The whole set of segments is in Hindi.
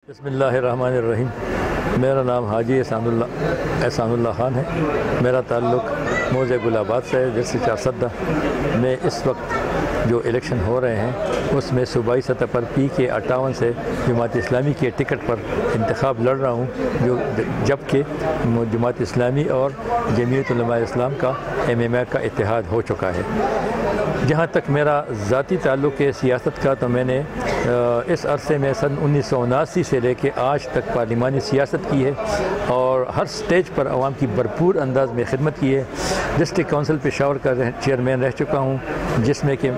बिस्मिल्लाहिर्रहमानिर्रहीम। मेरा नाम हाजी एहसानुल्लाह ख़ान है। मेरा ताल्लुक़ मौज़े गुलाबाद से है, जैसे 4 में इस वक्त जो इलेक्शन हो रहे हैं उसमें सूबाई सतह पर PK-58 से जमात इस्लामी के टिकट पर इंतखाब लड़ रहा हूँ, जबकि जमात इस्लामी और जमीयत उलमा इस्लाम का MMA का इत्तेहाद हो चुका है। जहाँ तक मेरा ज़ाती ताल्लुक़ है सियासत का, तो मैंने इस अरसे में सन 1979 से लेकर आज तक पार्लिमानी सियासत की है और हर स्टेज पर आवाम की भरपूर अंदाज में खिदमत की है। डिस्ट्रिक्ट काउंसिल पेशावर का चेयरमैन रह चुका हूँ, जिसमें कि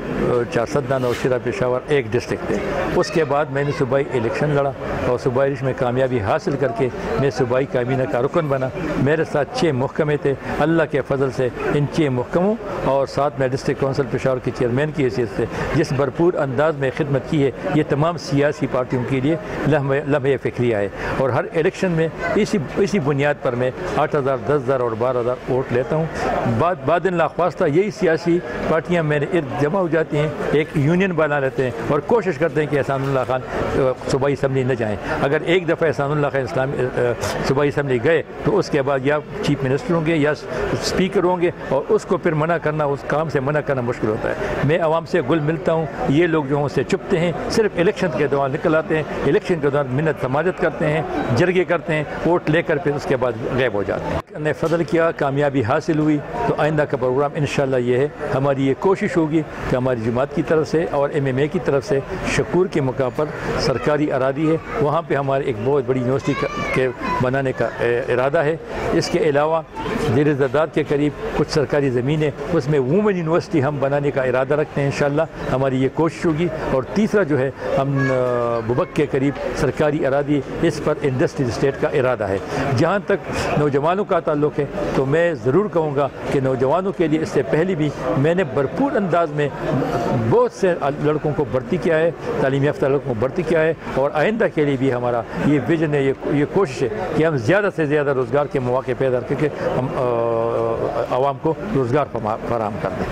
4 नौशेरा पेशावर एक डिस्ट्रिक्ट है। उसके बाद मैंने सूबाई इलेक्शन लड़ा और सूबाई में कामयाबी हासिल करके मैं सूबाई काबीना का रुकन बना। मेरे साथ 6 महकमे थे। अल्लाह के फजल से इन 6 महकमों और साथ में डिस्ट्रिक्ट काउंसिल पेशावर के चेयरमैन की हैसियत से जिस भरपूर अंदाज में खिदमत की है, ये तमाम सियासी पार्टियों के लिए लम्हे फ़िक्रिया है। और हर इलेक्शन में इसी बुनियाद पर मैं 8,000, 10,000 और 12,000 वोट लेता हूँ। बाद लाख्वास्ता यही सियासी पार्टियाँ मेरे इर्द जमा हो जाती हैं, एक यूनियन बना लेते हैं और कोशिश करते हैं कि एहसानुल्लाह खान सूबाई असम्बली न जाएँ। अगर एक दफ़ा एहसानुल्लाह खान सूबाई असम्बली गए तो उसके बाद या चीफ मिनिस्टर होंगे या स्पीकर होंगे, और उसको फिर मना करना, उस काम से मना करना मुश्किल होता है। मैं आवाम से गुल मिलता हूँ, ये लोग जो उससे चुपते हैं, सिर्फ इलेक्शन के दौरान निकल आते हैं, इलेक्शन के दौरान मिन्नत समाजत करते हैं, जरगे करते हैं, वोट लेकर फिर उसके बाद गायब हो जाते हैं। ने फजल किया, कामयाबी हासिल हुई, तो आइंदा का प्रोग्राम इंशाल्लाह ये है, हमारी ये कोशिश होगी कि हमारी जमात की तरफ से और MMA की तरफ से शकूर के मौका पर सरकारी अरादी है, वहाँ पे हमारे एक बहुत बड़ी यूनिवर्सिटी के बनाने का इरादा है। इसके अलावा ज़ेर ज़रदाद के करीब कुछ सरकारी ज़मीनें, उसमें वुमेन यूनिवर्सिटी हम बनाने का इरादा रखते हैं। इंशाल्लाह हमारी ये कोशिश होगी। और तीसरा जो है, हम बुबक के करीब सरकारी अरादी, इस पर इंडस्ट्रियल स्टेट का इरादा है। जहाँ तक नौजवानों का ताल्लुक़ है, तो मैं ज़रूर कहूँगा कि नौजवानों के लिए इससे पहले भी मैंने भरपूर अंदाज में बहुत से लड़कों को भर्ती किया है, तालीम याफ्ता लड़कों को भर्ती किया है, और आइंदा के लिए भी हमारा ये विजन है, ये कोशिश है कि हम ज़्यादा से ज़्यादा रोज़गार के मौके पैदा करके हम आवाम को रोज़गार फराहम कर दें।